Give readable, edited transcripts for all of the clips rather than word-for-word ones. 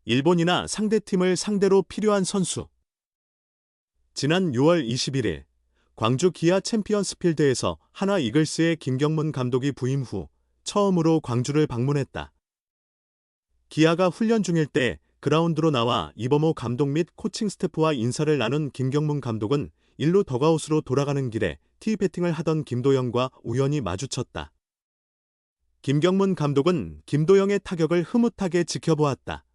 일본이나 상대팀을 상대로 필요한 선수. 지난 6월 21일 광주 기아 챔피언스필드에서 한화 이글스의 김경문 감독이 부임 후 처음으로 광주를 방문했다. 기아가 훈련 중일 때 그라운드로 나와 이범호 감독 및 코칭 스태프와 인사를 나눈 김경문 감독은 일루 더가웃으로 돌아가는 길에 티배팅을 하던 김도영과 우연히 마주쳤다. 김경문 감독은 김도영의 타격을 흐뭇하게 지켜보았다.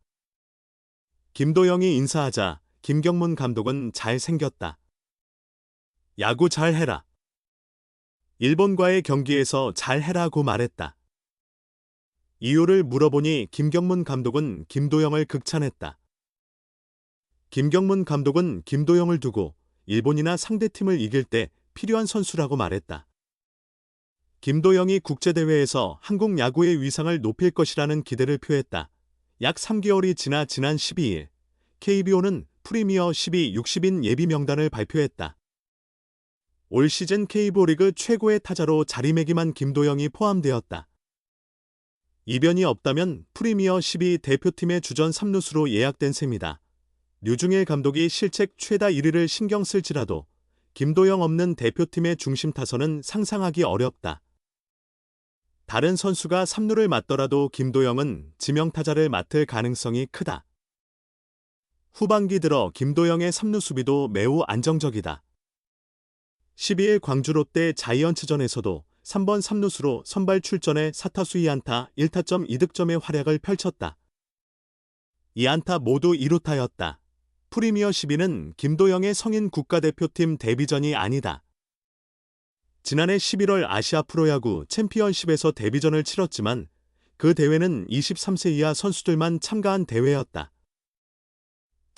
김도영이 인사하자 김경문 감독은 잘생겼다. 야구 잘해라. 일본과의 경기에서 잘해라고 말했다. 이유를 물어보니 김경문 감독은 김도영을 극찬했다. 김경문 감독은 김도영을 두고 일본이나 상대팀을 이길 때 필요한 선수라고 말했다. 김도영이 국제대회에서 한국 야구의 위상을 높일 것이라는 기대를 표했다. 약 3개월이 지나 지난 12일 KBO는 프리미어 12 60인 예비 명단을 발표했다. 올 시즌 KBO 리그 최고의 타자로 자리매김한 김도영이 포함되었다. 이변이 없다면 프리미어 12 대표팀의 주전 3루수로 예약된 셈이다. 류중일 감독이 실책 최다 1위를 신경 쓸지라도 김도영 없는 대표팀의 중심 타선은 상상하기 어렵다. 다른 선수가 3루를 맡더라도 김도영은 지명타자를 맡을 가능성이 크다. 후반기 들어 김도영의 3루 수비도 매우 안정적이다. 12일 광주 롯데 자이언츠전에서도 3번 3루수로 선발 출전해 4타수 2안타 1타점 2득점의 활약을 펼쳤다. 2안타 모두 2루타였다. 프리미어 12는 김도영의 성인 국가대표팀 데뷔전이 아니다. 지난해 11월 아시아 프로야구 챔피언십에서 데뷔전을 치렀지만 그 대회는 23세 이하 선수들만 참가한 대회였다.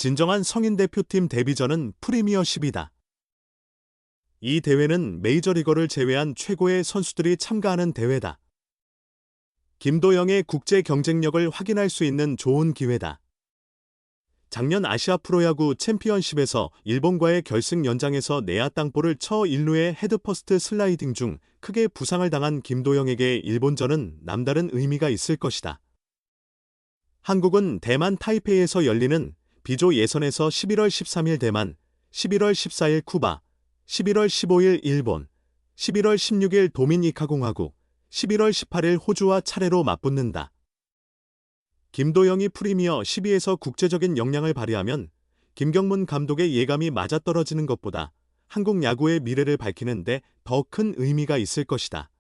진정한 성인 대표팀 데뷔전은 프리미어 10이다. 이 대회는 메이저리거를 제외한 최고의 선수들이 참가하는 대회다. 김도영의 국제 경쟁력을 확인할 수 있는 좋은 기회다. 작년 아시아 프로야구 챔피언십에서 일본과의 결승 연장에서 내야 땅볼을 쳐 1루에 헤드퍼스트 슬라이딩 중 크게 부상을 당한 김도영에게 일본전은 남다른 의미가 있을 것이다. 한국은 대만 타이페이에서 열리는 B조 예선에서 11월 13일 대만, 11월 14일 쿠바, 11월 15일 일본, 11월 16일 도미니카 공화국, 11월 18일 호주와 차례로 맞붙는다. 김도영이 프리미어 12에서 국제적인 역량을 발휘하면 김경문 감독의 예감이 맞아떨어지는 것보다 한국 야구의 미래를 밝히는데 더 큰 의미가 있을 것이다.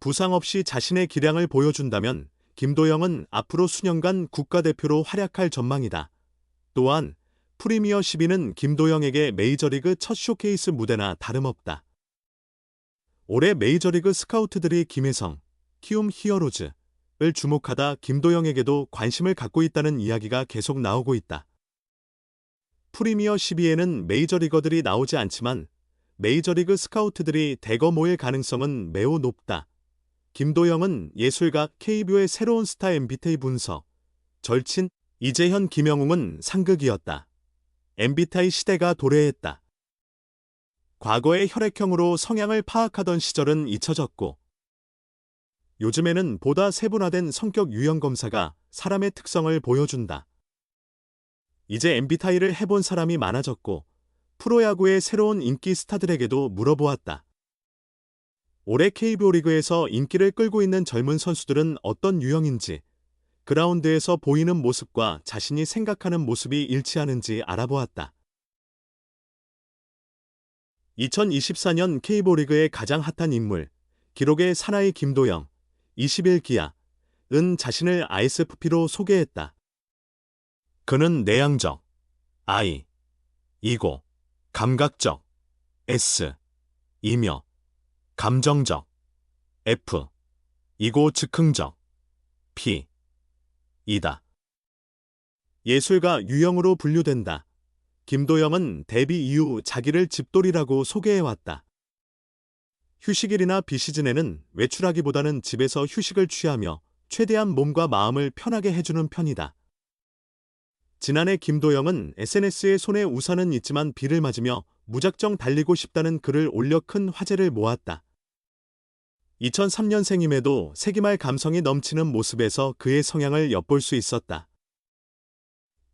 부상 없이 자신의 기량을 보여준다면 김도영은 앞으로 수년간 국가대표로 활약할 전망이다. 또한 프리미어 12는 김도영에게 메이저리그 첫 쇼케이스 무대나 다름없다. 올해 메이저리그 스카우트들이 김혜성, 키움 히어로즈를 주목하다 김도영에게도 관심을 갖고 있다는 이야기가 계속 나오고 있다. 프리미어 12에는 메이저리거들이 나오지 않지만 메이저리그 스카우트들이 대거 모일 가능성은 매우 높다. 김도영은 예술가 KBO의 새로운 스타 MBTI 분석, 절친 이재현 김영웅은 상극이었다. MBTI 시대가 도래했다. 과거의 혈액형으로 성향을 파악하던 시절은 잊혀졌고 요즘에는 보다 세분화된 성격 유형 검사가 사람의 특성을 보여준다. 이제 MBTI를 해본 사람이 많아졌고 프로야구의 새로운 인기 스타들에게도 물어보았다. 올해 KBO 리그에서 인기를 끌고 있는 젊은 선수들은 어떤 유형인지, 그라운드에서 보이는 모습과 자신이 생각하는 모습이 일치하는지 알아보았다. 2024년 KBO 리그의 가장 핫한 인물, 기록의 사나이 김도영, 20일 기아은 자신을 ISFP로 소개했다. 그는 내향적, I, 이고, 감각적, S, 이며, 감정적, F, 이고 즉흥적, P, 이다. 예술가 유형으로 분류된다. 김도영은 데뷔 이후 자기를 집돌이라고 소개해왔다. 휴식일이나 비시즌에는 외출하기보다는 집에서 휴식을 취하며 최대한 몸과 마음을 편하게 해주는 편이다. 지난해 김도영은 SNS에 손에 우산은 있지만 비를 맞으며 무작정 달리고 싶다는 글을 올려 큰 화제를 모았다. 2003년생임에도 세기말 감성이 넘치는 모습에서 그의 성향을 엿볼 수 있었다.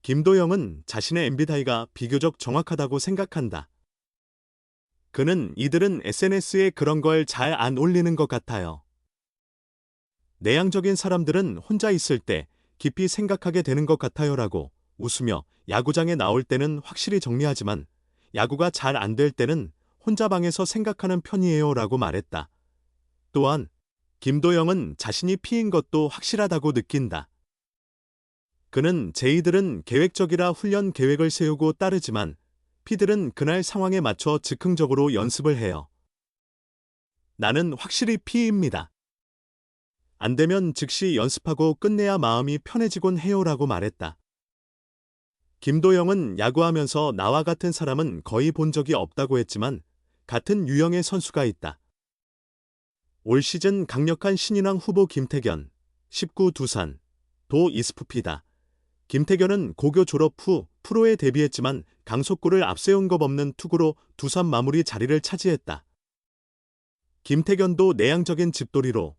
김도영은 자신의 MBTI가 비교적 정확하다고 생각한다. 그는 이들은 SNS에 그런 걸 잘 안 올리는 것 같아요. 내향적인 사람들은 혼자 있을 때 깊이 생각하게 되는 것 같아요라고 웃으며 야구장에 나올 때는 확실히 정리하지만 야구가 잘 안 될 때는 혼자 방에서 생각하는 편이에요라고 말했다. 또한 김도영은 자신이 P인 것도 확실하다고 느낀다. 그는 J들은 계획적이라 훈련 계획을 세우고 따르지만 P들은 그날 상황에 맞춰 즉흥적으로 연습을 해요. 나는 확실히 P입니다. 안 되면 즉시 연습하고 끝내야 마음이 편해지곤 해요라고 말했다. 김도영은 야구하면서 나와 같은 사람은 거의 본 적이 없다고 했지만 같은 유형의 선수가 있다. 올 시즌 강력한 신인왕 후보 김태견, 19 두산, 도 이스프피다. 김태견은 고교 졸업 후 프로에 데뷔했지만 강속구를 앞세운 것 없는 투구로 두산 마무리 자리를 차지했다. 김태견도 내향적인 집돌이로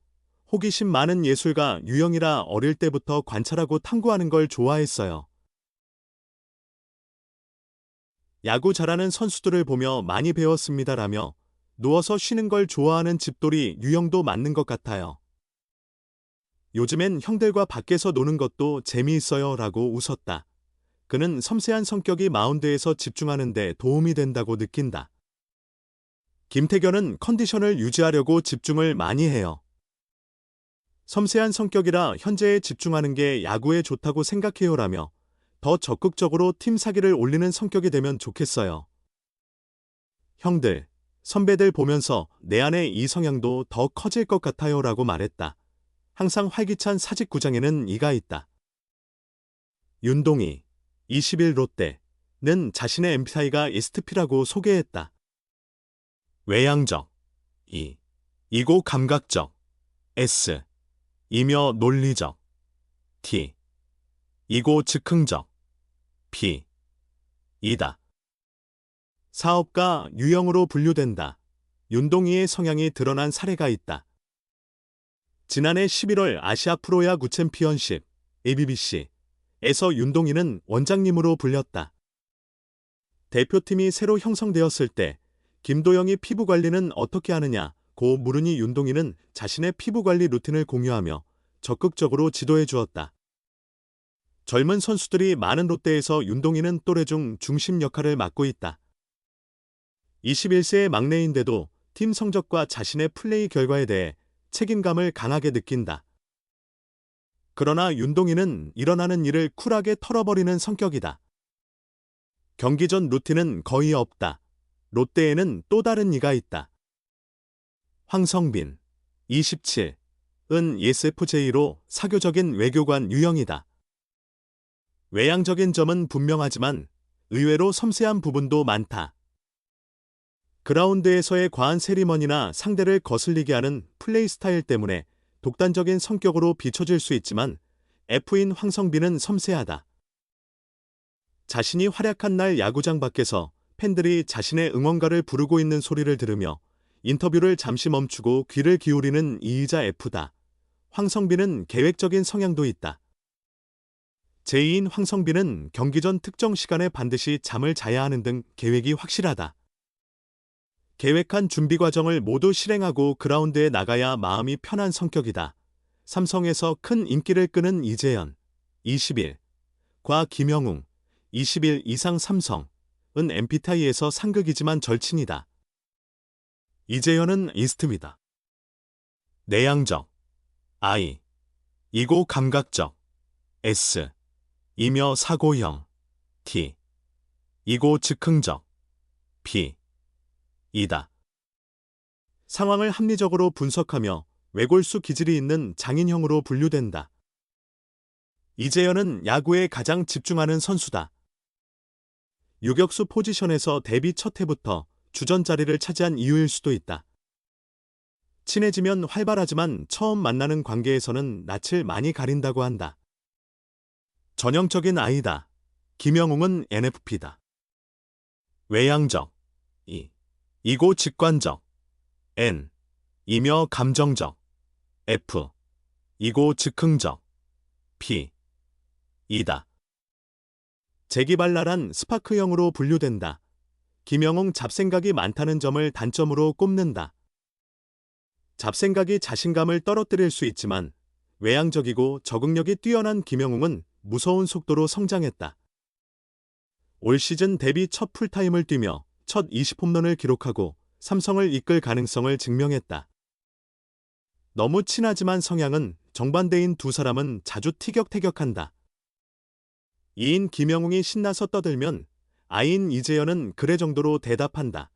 호기심 많은 예술가 유형이라 어릴 때부터 관찰하고 탐구하는 걸 좋아했어요. 야구 잘하는 선수들을 보며 많이 배웠습니다라며 누워서 쉬는 걸 좋아하는 집돌이 유형도 맞는 것 같아요. 요즘엔 형들과 밖에서 노는 것도 재미있어요 라고 웃었다. 그는 섬세한 성격이 마운드에서 집중하는 데 도움이 된다고 느낀다. 김태견은 컨디션을 유지하려고 집중을 많이 해요. 섬세한 성격이라 현재에 집중하는 게 야구에 좋다고 생각해요라며 더 적극적으로 팀 사기를 올리는 성격이 되면 좋겠어요. 형들, 선배들 보면서 내 안에 이 성향도 더 커질 것 같아요라고 말했다. 항상 활기찬 사직구장에는 이가 있다. 윤동희, 21 롯데는 자신의 MBTI가 ESTP라고 소개했다. 외향적, 이고 감각적, S, 이며 논리적, T, 이고 즉흥적, P, 이다. 사업가 유형으로 분류된다. 윤동희의 성향이 드러난 사례가 있다. 지난해 11월 아시아 프로야구 챔피언십 ABBC에서 윤동희는 원장님으로 불렸다. 대표팀이 새로 형성되었을 때 김도영이 피부 관리는 어떻게 하느냐고 물으니 윤동희는 자신의 피부 관리 루틴을 공유하며 적극적으로 지도해 주었다. 젊은 선수들이 많은 롯데에서 윤동희는 또래 중 중심 역할을 맡고 있다. 21세의 막내인데도 팀 성적과 자신의 플레이 결과에 대해 책임감을 강하게 느낀다. 그러나 윤동희는 일어나는 일을 쿨하게 털어버리는 성격이다. 경기 전 루틴은 거의 없다. 롯데에는 또 다른 이가 있다. 황성빈, 27은 ESFJ로 사교적인 외교관 유형이다. 외향적인 점은 분명하지만 의외로 섬세한 부분도 많다. 그라운드에서의 과한 세리머니나 상대를 거슬리게 하는 플레이 스타일 때문에 독단적인 성격으로 비춰질 수 있지만 F인 황성빈은 섬세하다. 자신이 활약한 날 야구장 밖에서 팬들이 자신의 응원가를 부르고 있는 소리를 들으며 인터뷰를 잠시 멈추고 귀를 기울이는 E이자 F다. 황성빈은 계획적인 성향도 있다. 제2인 황성빈은 경기 전 특정 시간에 반드시 잠을 자야 하는 등 계획이 확실하다. 계획한 준비 과정을 모두 실행하고 그라운드에 나가야 마음이 편한 성격이다. 삼성에서 큰 인기를 끄는 이재현, 21과 김영웅, 21 이상 삼성은 MBTI에서 상극이지만 절친이다. 이재현은 이스트입니다. 내향적, I, 이고 감각적, S, 이며 사고형, T, 이고 즉흥적, P, 이다. 상황을 합리적으로 분석하며 외골수 기질이 있는 장인형으로 분류된다. 이재현은 야구에 가장 집중하는 선수다. 유격수 포지션에서 데뷔 첫 해부터 주전 자리를 차지한 이유일 수도 있다. 친해지면 활발하지만 처음 만나는 관계에서는 낯을 많이 가린다고 한다. 전형적인 아이다. 김영웅은 NFP다. 외향적, 이고 직관적, N, 이며 감정적, F, 이고 즉흥적, P, 이다. 재기발랄한 스파크형으로 분류된다. 김영웅 잡생각이 많다는 점을 단점으로 꼽는다. 잡생각이 자신감을 떨어뜨릴 수 있지만 외향적이고 적응력이 뛰어난 김영웅은 무서운 속도로 성장했다. 올 시즌 데뷔 첫 풀타임을 뛰며 첫 20홈런을 기록하고 삼성을 이끌 가능성을 증명했다. 너무 친하지만 성향은 정반대인 두 사람은 자주 티격태격한다. 이인 김영웅이 신나서 떠들면 아인 이재현은 그래 정도로 대답한다.